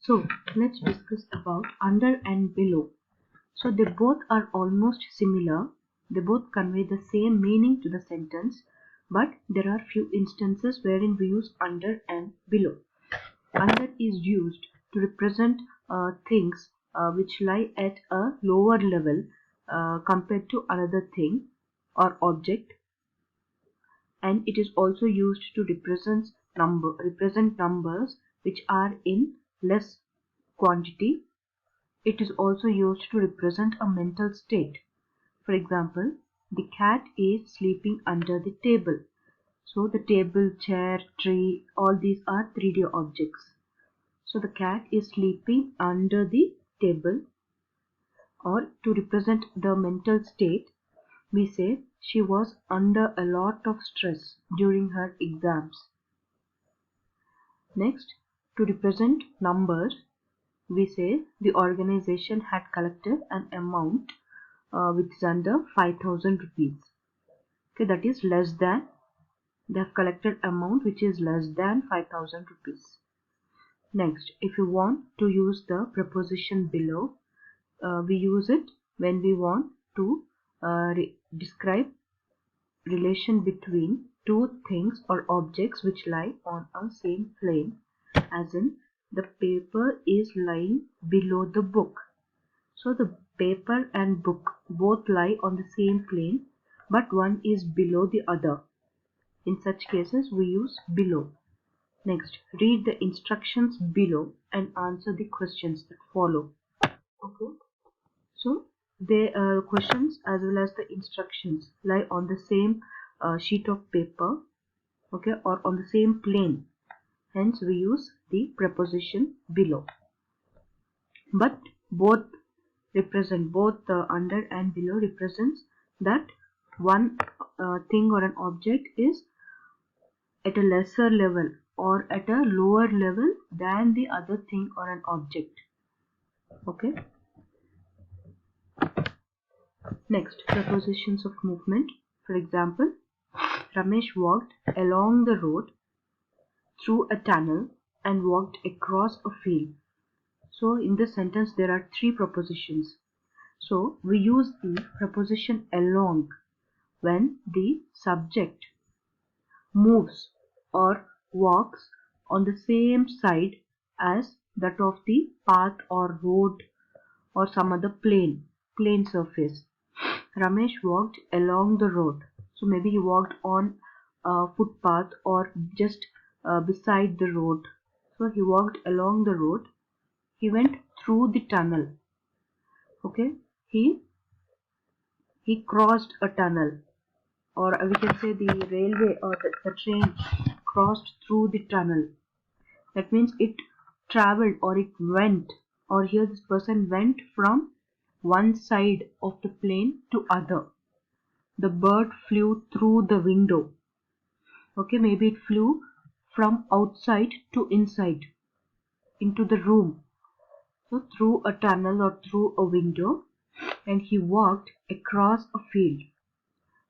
So let's discuss about under and below. So they both are almost similar. They both convey the same meaning to the sentence, but there are few instances wherein we use under and below. Under is used to represent things which lie at a lower level compared to another thing or object, and it is also used to represent numbers which are in less quantity. It is also used to represent a mental state. For example, the cat is sleeping under the table. So the table, chair, tree, all these are 3D objects. So the cat is sleeping under the table. Or to represent the mental state, we say she was under a lot of stress during her exams. Next, to represent numbers, we say the organization had collected an amount which is under 5,000 rupees. Okay, that is less than, they have collected amount which is less than 5,000 rupees. Next, if you want to use the preposition below, we use it when we want to describe relation between two things or objects which lie on a same plane, as in the paper is lying below the book. So the paper and book both lie on the same plane, but one is below the other. In such cases we use below. Next, read the instructions below and answer the questions that follow. Okay. So the questions as well as the instructions lie on the same sheet of paper, okay, or on the same plane. Hence we use the preposition below. But both represent, both the under and below represents that one thing or an object is at a lesser level or at a lower level than the other thing or an object. Okay. Next, prepositions of movement. For example, Ramesh walked along the road, through a tunnel, and walked across a field. So in this sentence there are three prepositions. So we use the preposition along when the subject moves or walks on the same side as that of the path or road or some other plane surface. Ramesh walked along the road. So maybe he walked on a footpath or just beside the road. So he walked along the road. He went through the tunnel. Okay, he crossed a tunnel, or we can say the railway or the train crossed through the tunnel. That means it traveled or it went, or here this person went from one side of the plane to other. The bird flew through the window. Okay, maybe it flew from outside to inside into the room. So through a tunnel or through a window, and he walked across a field.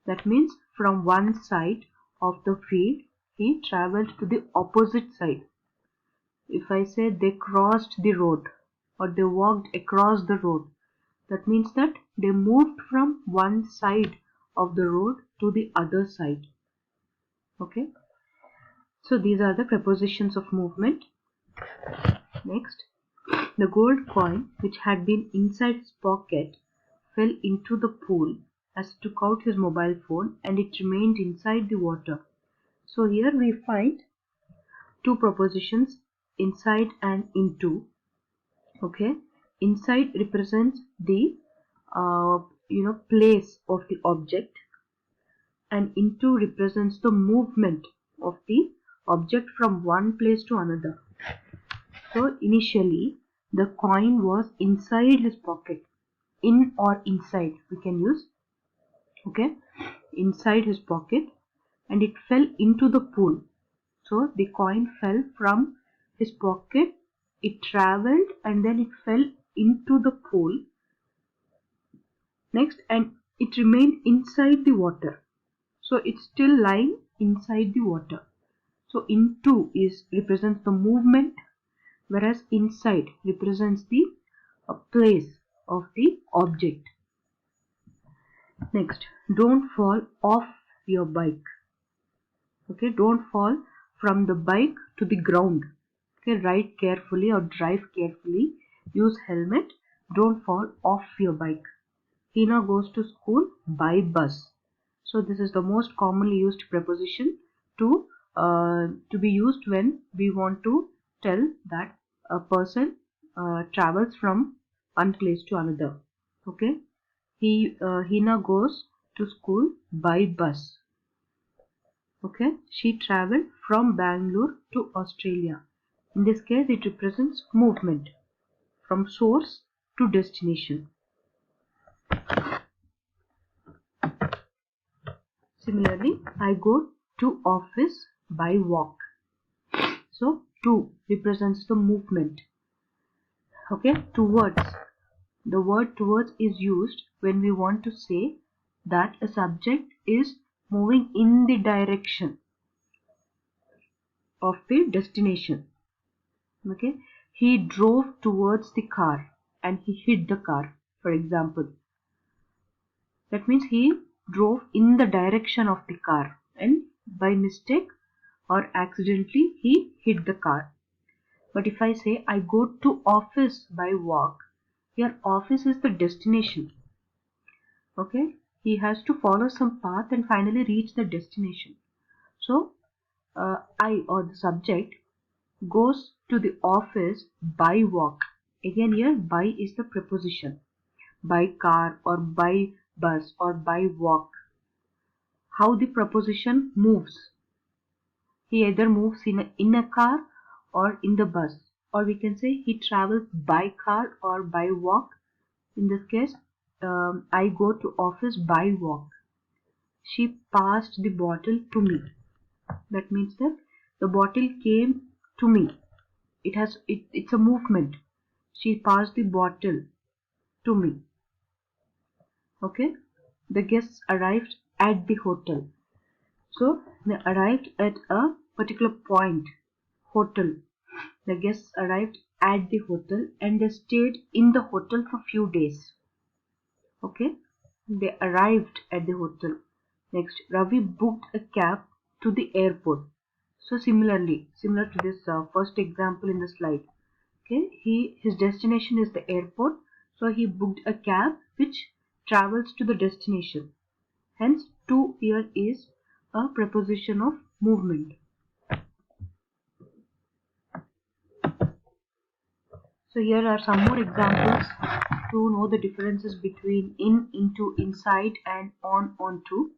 That means from one side of the field he traveled to the opposite side. If I say they crossed the road or they walked across the road, that means that they moved from one side of the road to the other side. Okay. So these are the prepositions of movement. Next, the gold coin which had been inside his pocket fell into the pool as he took out his mobile phone, and it remained inside the water. So here we find two prepositions, inside and into. Okay, inside represents the place of the object, and into represents the movement of the object from one place to another. So initially the coin was inside his pocket. In or inside we can use. Okay, inside his pocket, and it fell into the pool. So the coin fell from his pocket, it traveled, and then it fell into the pool. Next, and it remained inside the water. So it's still lying inside the water. So into is represents the movement, whereas inside represents the place of the object. Next, don't fall off your bike. Okay, don't fall from the bike to the ground. Okay, ride carefully or drive carefully. Use helmet. Don't fall off your bike. Hina goes to school by bus. So this is the most commonly used preposition to be used when we want to tell that a person travels from one place to another. Okay, Hina goes to school by bus. Okay, she traveled from Bangalore to Australia. In this case, it represents movement from source to destination. Similarly, I go to office by walk. So, to represents the movement. Okay, towards. The word towards is used when we want to say that a subject is moving in the direction of the destination. Okay, he drove towards the car and he hit the car, for example. That means he drove in the direction of the car and by mistake or accidentally he hit the car. But if I say I go to office by walk, here office is the destination. Okay, he has to follow some path and finally reach the destination. So I or the subject goes to the office by walk. Again here by is the preposition. By car or by bus or by walk. How the preposition moves. He either moves in a car or in the bus, or we can say he travels by car or by walk. In this case, I go to office by walk. She passed the bottle to me. That means that the bottle came to me. It's a movement. She passed the bottle to me. Okay. The guests arrived at the hotel. So they arrived at a particular point, hotel. The guests arrived at the hotel and they stayed in the hotel for few days. Okay, they arrived at the hotel. Next, Ravi booked a cab to the airport. So similarly, similar to this first example in the slide. Okay, his destination is the airport. So he booked a cab which travels to the destination. Hence, to here is a preposition of movement. So here are some more examples to know the differences between in, into, inside and on, onto.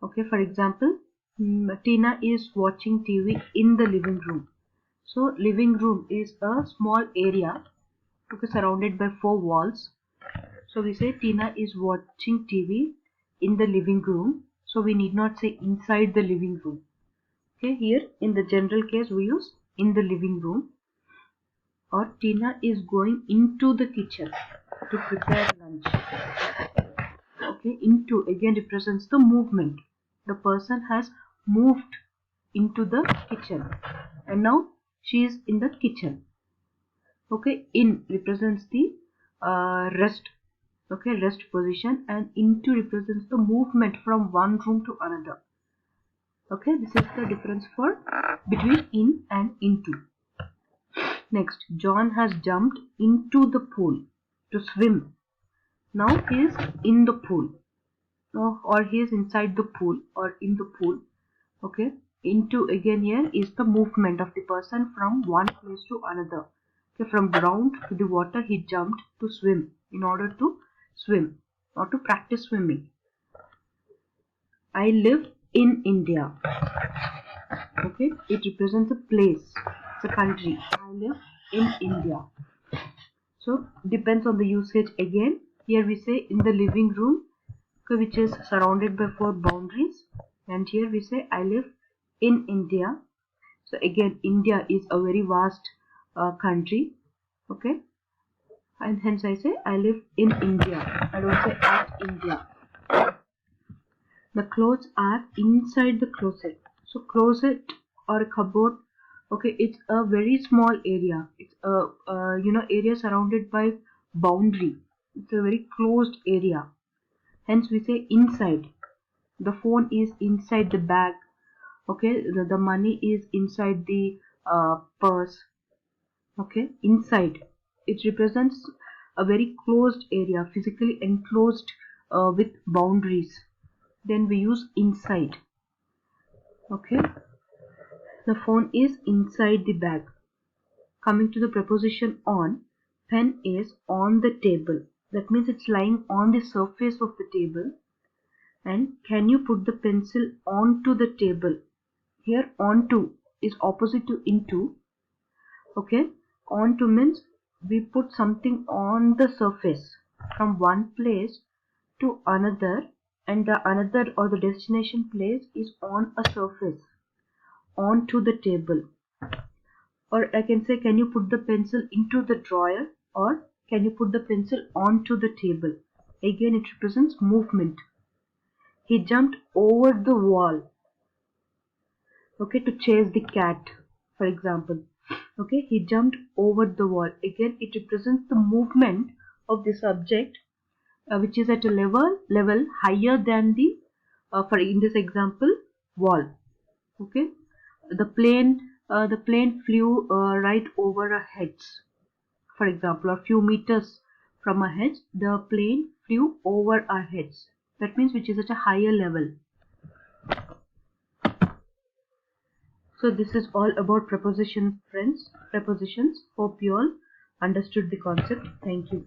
Okay, for example, Tina is watching TV in the living room. So living room is a small area, okay, surrounded by 4 walls. So we say Tina is watching TV in the living room. So we need not say inside the living room. Okay, here in the general case we use in the living room. Or Tina is going into the kitchen to prepare lunch. Okay, into again represents the movement. The person has moved into the kitchen and now she is in the kitchen. Okay, in represents the rest. Okay, rest position, and into represents the movement from one room to another. Okay, this is the difference for between in and into. Next, John has jumped into the pool to swim. Now he is in the pool. Or he is inside the pool or in the pool. Okay, into again here is the movement of the person from one place to another. Okay, from ground to the water he jumped to swim in order to swim or to practice swimming. I live in India. Okay, it represents a place, it's a country. I live in India. So depends on the usage again. Here we say in the living room, okay, which is surrounded by 4 boundaries, and here we say I live in India. So again, India is a very vast country. Okay, and hence I say I live in India. I don't say at India. The clothes are inside the closet. So closet or a cupboard Okay, it's a very small area. It's a area surrounded by boundary. It's a very closed area. Hence we say inside. The phone is inside the bag. Okay, the money is inside the purse. Okay, inside. It represents a very closed area, physically enclosed with boundaries. Then we use inside. Okay, the phone is inside the bag. Coming to the preposition on, pen is on the table. That means it's lying on the surface of the table. And can you put the pencil onto the table? Here onto is opposite to into. Okay, onto means we put something on the surface from one place to another, and the another or the destination place is on a surface, onto the table. Or I can say, can you put the pencil into the drawer, or can you put the pencil onto the table? Again, it represents movement. He jumped over the wall, okay, to chase the cat, for example. Okay, he jumped over the wall. Again, it represents the movement of the subject, which is at a level higher than the, for in this example, wall. Okay, the plane flew right over our heads. For example, a few meters from our heads, the plane flew over our heads. That means which is at a higher level. So this is all about prepositions, friends. Prepositions. Hope you all understood the concept. Thank you.